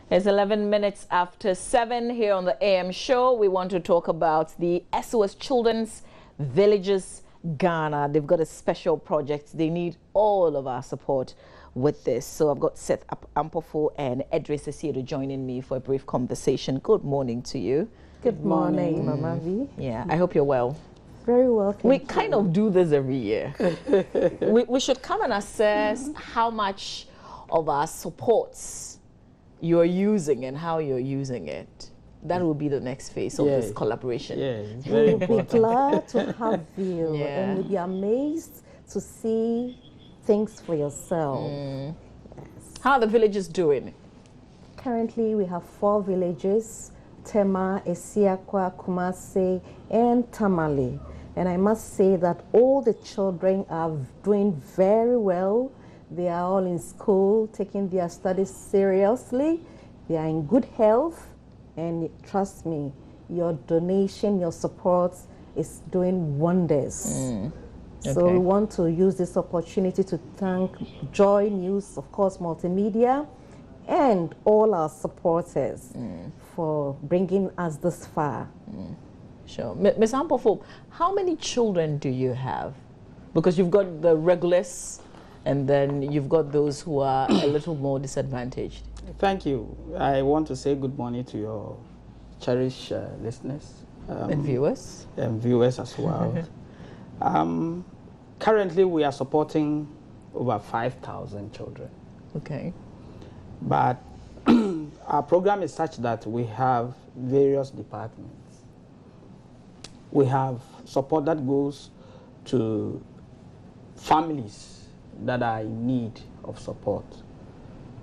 It's 11 minutes after 7 here on the AM show. We want to talk about the SOS Children's Villages Ghana. They've got a special project. They need all of our support with this. So I've got Seth Ampofo and Edris Asiedo joining me for a brief conversation. Good morning to you. Good morning, Mama V. Yeah, I hope you're well. Very well. We kind of do this every year. we should come and assess how much of our supports you're using and how you're using it. That will be the next phase of this collaboration. Yeah, it's very important. We'll be glad to have you, and you'll be amazed to see things for yourself. Yes. How are the villages doing? Currently, we have 4 villages: Tema, Esiakwa, Kumase, and Tamale. And I must say that all the children are doing very well. They are all in school, taking their studies seriously. They are in good health. And trust me, your donation, your support is doing wonders. Okay. So we want to use this opportunity to thank Joy News, of course, Multimedia, and all our supporters for bringing us this far. Sure. Ms. Ampofo, how many children do you have? Because you've got the regulars, and then you've got those who are a little more disadvantaged. Thank you. I want to say good morning to your cherished listeners. And viewers. And viewers as well. Currently, we are supporting over 5,000 children. Okay. But our program is such that we have various departments. We have support that goes to families that are in need of support,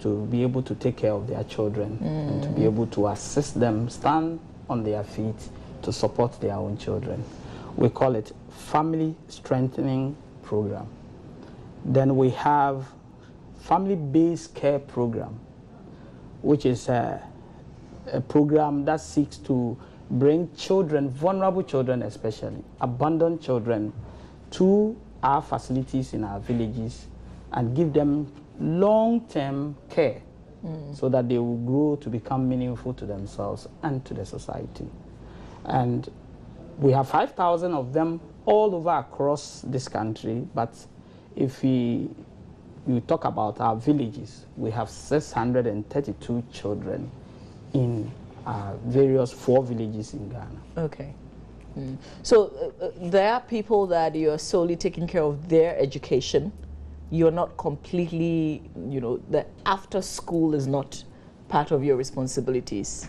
to be able to take care of their children and to be able to assist them stand on their feet to support their own children. We call it Family Strengthening Program. Then we have Family-Based Care Program, which is a program that seeks to bring children, vulnerable children especially, abandoned children, to our facilities in our villages and give them long-term care so that they will grow to become meaningful to themselves and to the society. And we have 5,000 of them all over across this country, but if you talk about our villages, we have 632 children in our various 4 villages in Ghana. Okay. So there are people that you're solely taking care of their education. You're not completely, the after school is not part of your responsibilities.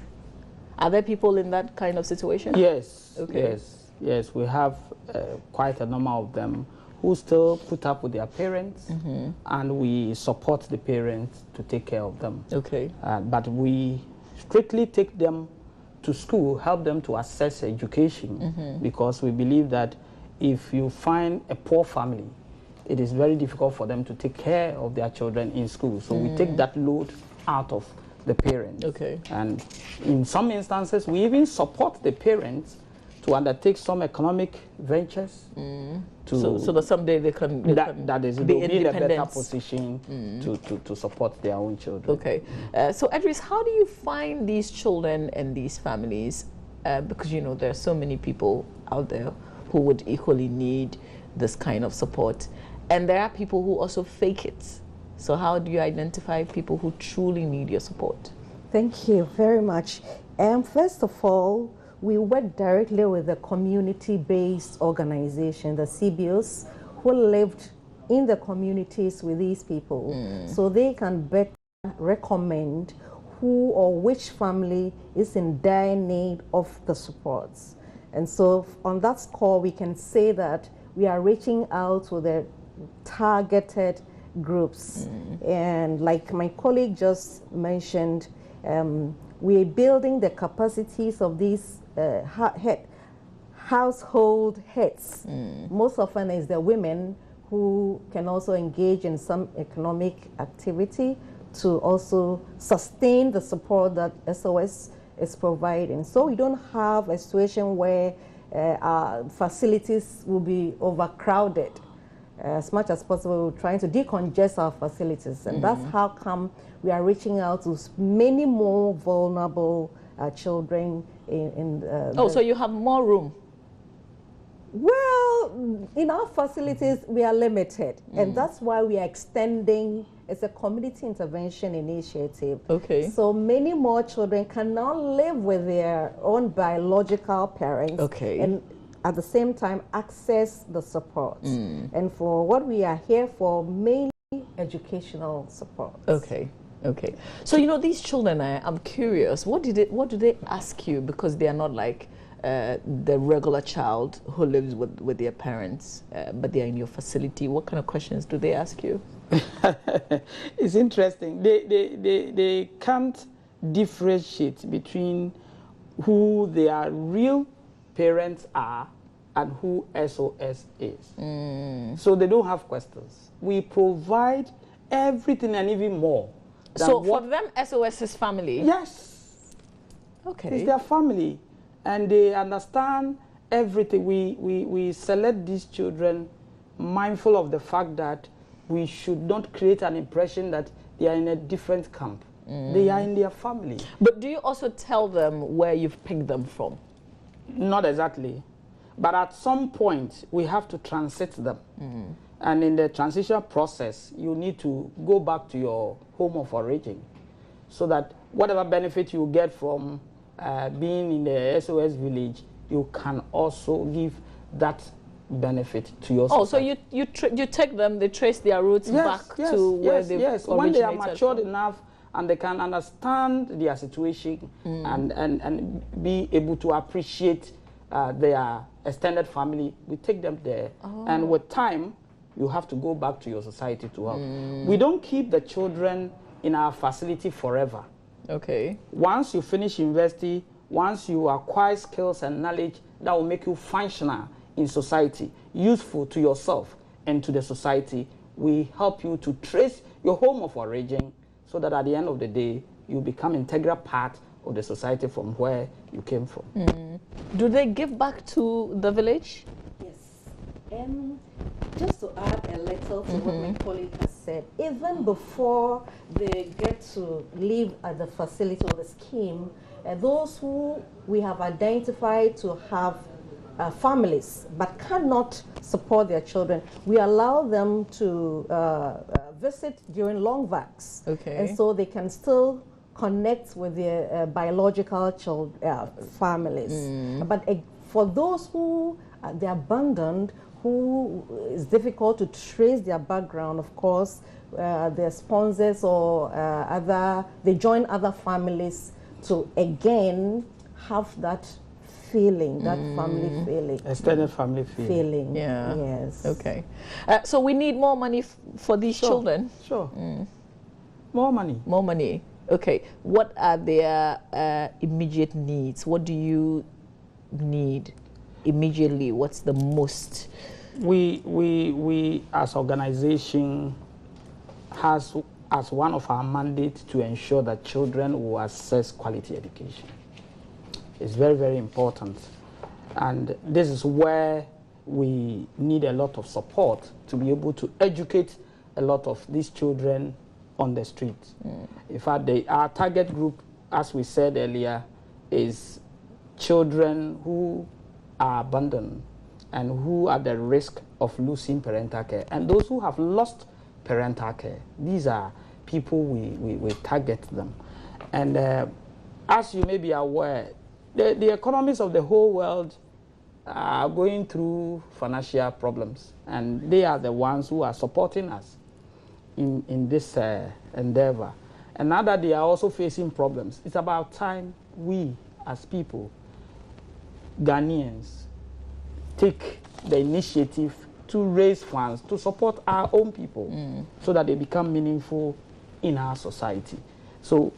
Are there people in that kind of situation? Yes, okay. yes. We have quite a number of them who still put up with their parents, and we support the parents to take care of them. Okay. But we strictly take them to school, help them to access education, because we believe that if you find a poor family, it is very difficult for them to take care of their children in school. So we take that load out of the parents. Okay. And in some instances, we even support the parents to undertake some economic ventures. So that someday they can be in a better position to support their own children. Okay. So Edris, how do you find these children and these families? Because there are so many people out there who would equally need this kind of support. And there are people who also fake it. So how do you identify people who truly need your support? Thank you very much. First of all, we work directly with the community-based organization, the CBOs, who lived in the communities with these people. So they can better recommend who or which family is in dire need of the supports. And so on that score, we can say that we are reaching out to the targeted groups. And like my colleague just mentioned, we're building the capacities of these household heads. Most often is the women who can also engage in some economic activity to also sustain the support that SOS is providing. So we don't have a situation where our facilities will be overcrowded. as much as possible, we're trying to decongest our facilities. And that's how come we are reaching out to many more vulnerable children so you have more room? Well, in our facilities, we are limited. And that's why we are extending. It's a community intervention initiative. Okay. So many more children can now live with their own biological parents. Okay. And at the same time, access the support. And for what we are here for, mainly educational support. Okay. Okay. So, you know, these children, I'm curious, what do they ask you? Because they are not like the regular child who lives with their parents, but they are in your facility. What kind of questions do they ask you? It's interesting. They can't differentiate between who their real parents are and who SOS is. So they don't have questions. We provide everything and even more. So for them, SOS is family? Yes. Okay. It's their family. And they understand everything. We select these children mindful of the fact that we should not create an impression that they are in a different camp. They are in their family. But do you also tell them where you've picked them from? Not exactly. But at some point, we have to transit them. And in the transition process, you need to go back to your home of origin so that whatever benefit you get from being in the SOS village, you can also give that benefit to your society. So you take them, they trace their roots back to where they've originated. When they are matured enough and they can understand their situation and be able to appreciate their extended family, we take them there. And with time, you have to go back to your society to help. We don't keep the children in our facility forever. Okay. Once you finish university, once you acquire skills and knowledge that will make you functional in society, useful to yourself and to the society, we help you to trace your home of origin so that at the end of the day, you become an integral part of the society from where you came from. Do they give back to the village? Yes. Just to add a little to what my colleague has said, even before they get to live at the facility or the scheme, those who we have identified to have families but cannot support their children, we allow them to visit during long vacs. Okay. And so they can still connect with their biological families. But for those who they're abandoned, who is difficult to trace their background, of course, their sponsors or they join other families to again have that feeling, that family feeling. Extended family feeling. Yeah. Yes. Okay. So we need more money for these children? Sure. More money. More money. Okay. What are their immediate needs? What do you need immediately? What's the most? We as organization has as one of our mandates to ensure that children will access quality education. It's very, very important. And this is where we need a lot of support to be able to educate a lot of these children on the street. In fact, our target group, as we said earlier, is children who are abandoned and who are at the risk of losing parental care. And those who have lost parental care, these are people we target them. And as you may be aware, the economies of the whole world are going through financial problems, and they are the ones who are supporting us in this endeavor. And now that they are also facing problems, it's about time we, as people, Ghanaians, take the initiative to raise funds to support our own people so that they become meaningful in our society. So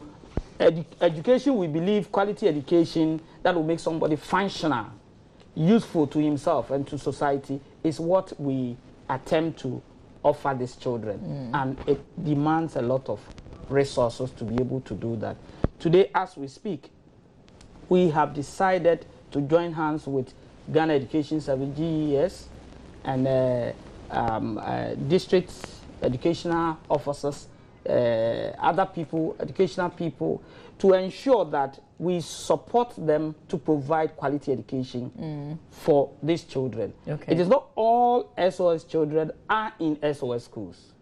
education, we believe, quality education that will make somebody functional, useful to himself and to society, is what we attempt to offer these children. And it demands a lot of resources to be able to do that. Today, as we speak, we have decided to join hands with Ghana Education Service, GES, and district educational officers, other people, educational people, to ensure that we support them to provide quality education for these children. Okay. It is not all SOS children are in SOS schools.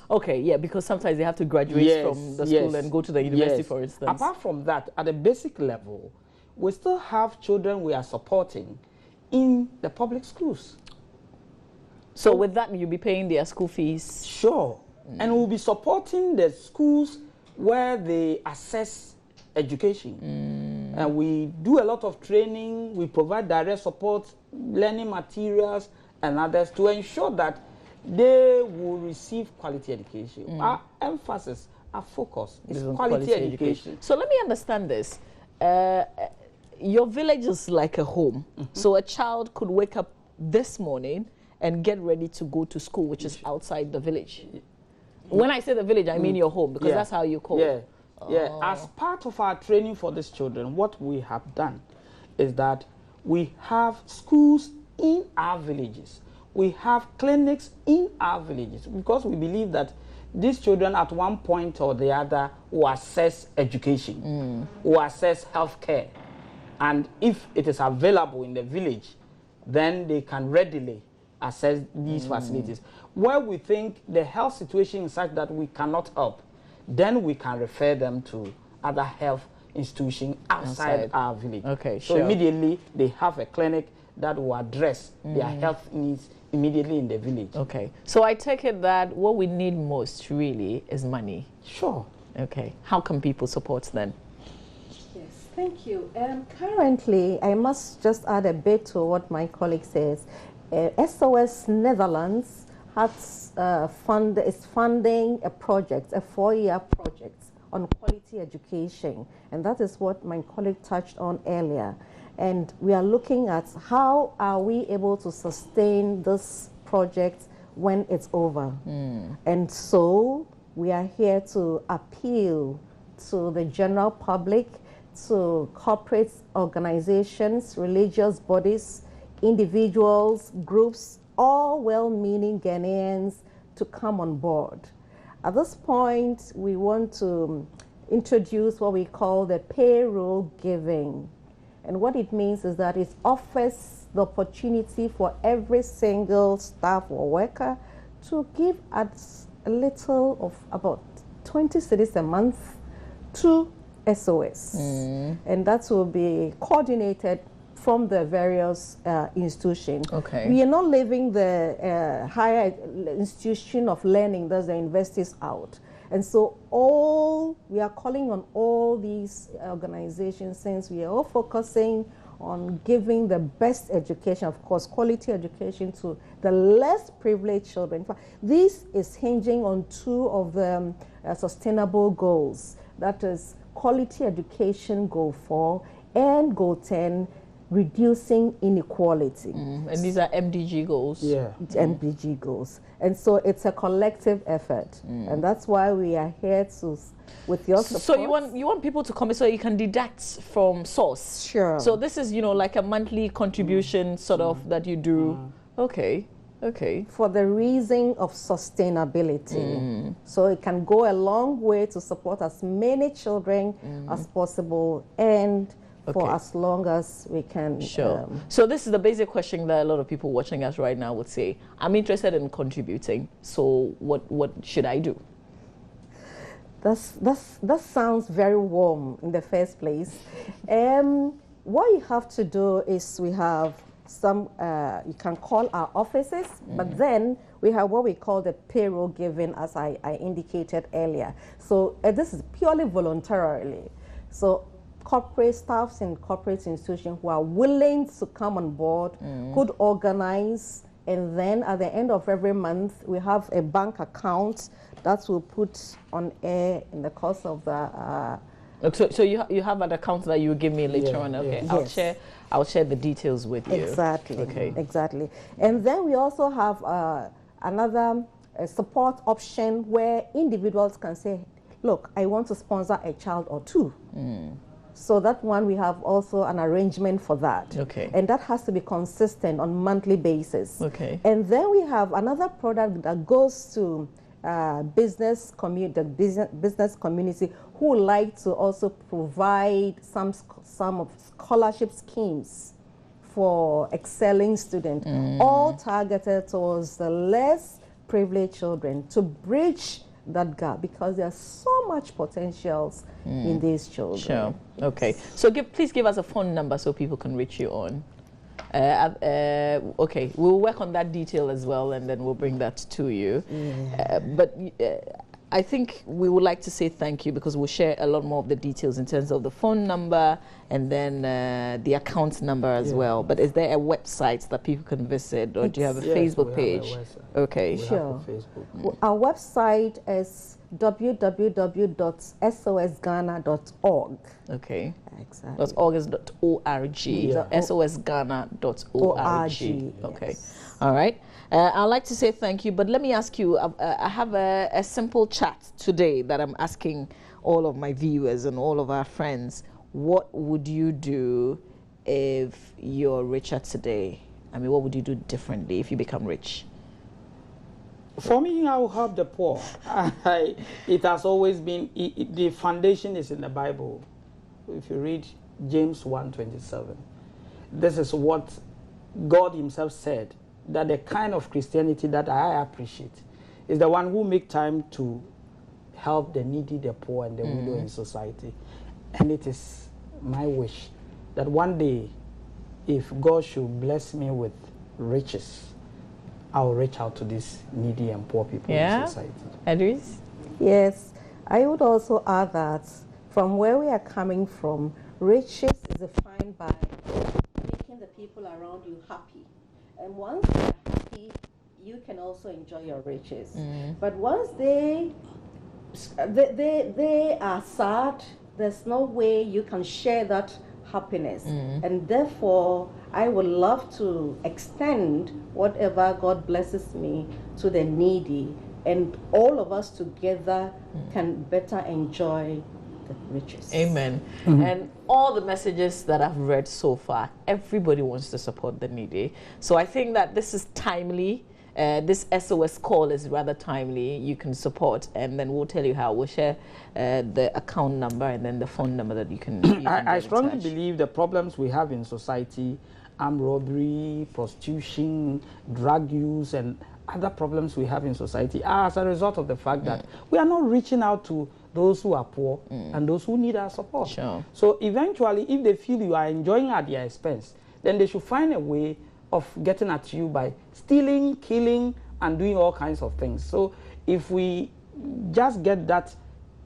Okay, yeah, because sometimes they have to graduate from the school and go to the university, for instance. Apart from that, at a basic level, we still have children we are supporting in the public schools. So with that, you'll be paying their school fees? Sure. And we'll be supporting the schools where they assess education. And we do a lot of training, we provide direct support, learning materials and others to ensure that they will receive quality education. Our emphasis, our focus is quality education. So let me understand this. Your village is like a home. So a child could wake up this morning and get ready to go to school, which is outside the village. When I say the village, I mean your home, because that's how you call it. Yeah, as part of our training for these children, what we have done is that we have schools in our villages. We have clinics in our villages, because we believe that these children at one point or the other will access education, will access healthcare. And if it is available in the village, then they can readily access these facilities. Where we think the health situation is such that we cannot help, then we can refer them to other health institutions outside our village. Okay, so immediately they have a clinic that will address their health needs immediately in the village. Okay, so I take it that what we need most really is money. Sure. Okay, how can people support then? Yes, thank you. Currently, I must just add a bit to what my colleague says. SOS Netherlands is funding a project, a 4-year project on quality education, and that is what my colleague touched on earlier. And we are looking at how are we able to sustain this project when it's over. And so we are here to appeal to the general public, to corporate organizations, religious bodies, individuals, groups, all well-meaning Ghanaians to come on board. At this point, we want to introduce what we call the payroll giving. And what it means is that it offers the opportunity for every single staff or worker to give us a little of about 20 cedis a month to SOS. And that will be coordinated from the various institutions. Okay. We are not leaving the higher institution of learning, that's the universities, out. And so we are calling on all these organizations, since we are all focusing on giving the best education, of course, quality education to the less privileged children. In fact, this is hinging on 2 of the sustainable goals. That is quality education, goal 4, and goal 10, reducing inequality. And these are MDG goals? Yeah. MDG goals. And so it's a collective effort. And that's why we are here to, with your support. So you want people to come so you can deduct from source? Sure. So this is, like a monthly contribution sort of that you do. Okay. For the reason of sustainability. So it can go a long way to support as many children as possible, and for as long as we can. Sure. So this is the basic question that a lot of people watching us right now would say, I'm interested in contributing, so what should I do? That sounds very warm in the first place. What you have to do is, we have some, you can call our offices, but then we have what we call the payroll giving, as I indicated earlier. So this is purely voluntarily. So corporate staffs and corporate institutions who are willing to come on board could organize, and then at the end of every month we have a bank account that we'll put on air in the course of the so you have an account that you will give me later on. Okay. Yes. I'll share the details with you. Exactly. Okay. Exactly. And then we also have another support option where individuals can say, look, I want to sponsor a child or 2. So that one, we have also an arrangement for that. Okay. And that has to be consistent on monthly basis. Okay. And then we have another product that goes to business community who would like to also provide some of scholarship schemes for excelling students, all targeted towards the less privileged children to bridge that gap, because there's so much potentials in these children. Sure. Okay. So please give us a phone number so people can reach you on. Okay, we'll work on that detail as well, and then we'll bring that to you. But I think we would like to say thank you, because we'll share a lot more of the details in terms of the phone number and then the account number as well. But is there a website that people can visit, or do you have a Facebook page? Okay. Sure. Our website is www.sosghana.org. Okay. Exactly. That's august.org. sosghana.org. Okay. Yes. All right. I'd like to say thank you, but let me ask you, I have a simple chat today that I'm asking all of my viewers and all of our friends. What would you do if you're richer today? I mean, what would you do differently if you become rich? For me, I will help the poor. It has always been, the foundation is in the Bible. If you read James 1:27, this is what God himself said, that the kind of Christianity that I appreciate is the one who make time to help the needy, the poor, and the widow in society. And it is my wish that one day, if God should bless me with riches, I'll reach out to these needy and poor people in society. Edris? Yes, I would also add that from where we are coming from, riches is defined by making the people around you happy. And once they're happy, you can also enjoy your riches. But once they are sad, there's no way you can share that happiness. And therefore, I would love to extend whatever God blesses me to the needy, and all of us together can better enjoy the riches. Amen. And all the messages that I've read so far, everybody wants to support the needy. So I think that this is timely. This SOS call is rather timely. You can support, and then we'll tell you how. We'll share the account number and then the phone number that you can. I strongly believe the problems we have in society, armed robbery, prostitution, drug use, and other problems we have in society are as a result of the fact that we are not reaching out to those who are poor and those who need our support. Sure. So eventually, if they feel you are enjoying at their expense, then they should find a way of getting at you by stealing, killing, and doing all kinds of things. So if we just get that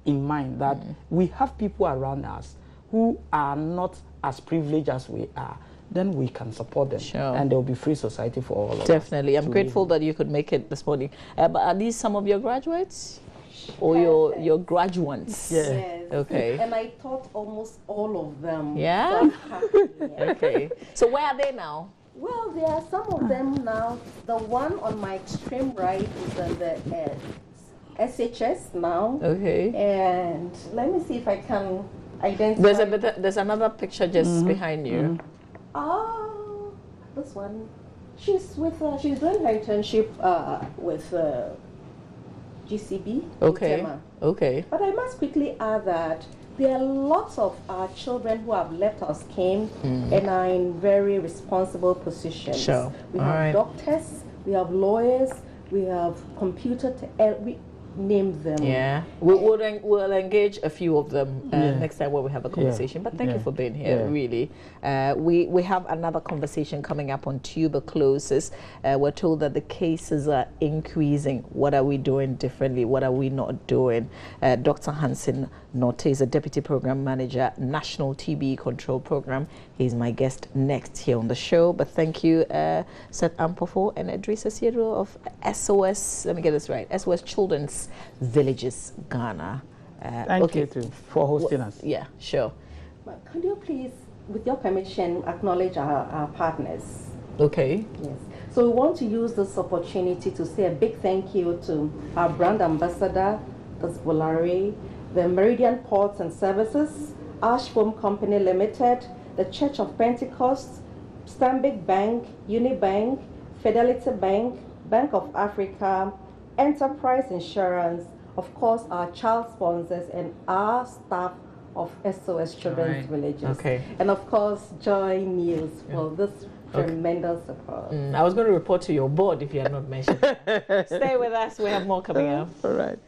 in mind, that we have people around us who are not as privileged as we are, then we can support them. Sure. And there will be free society for all of us. Definitely. I'm grateful that you could make it this morning. But are these some of your graduates? Or your graduates? Yeah. Yes. Okay. And I taught almost all of them. Yeah? So I'm happy, yeah. Okay. So where are they now? Well, there are some of them now. The one on my extreme right is on the SHS now. Okay. And let me see if I can identify. There's another picture just behind you. Oh, this one. She's with. She's doing her internship with GCB. Okay. Tema. Okay. But I must quickly add that there are lots of our children who have left our scheme and are in very responsible positions. Sure. We All have right. doctors, we have lawyers, we have we name them. Yeah. We'll engage a few of them next time when we have a conversation. But thank you for being here, really. We have another conversation coming up on tuberculosis. We're told that the cases are increasing. What are we doing differently? What are we not doing? Dr. Hansen Norte is a Deputy Program Manager, National TB Control Program. He's my guest next here on the show. But thank you, Seth Ampofo and Idrissa Siedro of SOS, let me get this right, SOS Children's Villages, Ghana. Thank you too for hosting us. Yeah, sure. But could you please, with your permission, acknowledge our partners? Okay. Yes. So we want to use this opportunity to say a big thank you to our brand ambassador, that's Bolari, the Meridian Ports and Services, Ash Foam Company Limited, the Church of Pentecost, Stanbic Bank, Unibank, Fidelity Bank, Bank of Africa, Enterprise Insurance, of course our child sponsors and our staff of SOS Children's Villages. Okay. And of course Joy News for this tremendous support. I was going to report to your board if you had not mentioned that. Stay with us, we have more coming up. All right.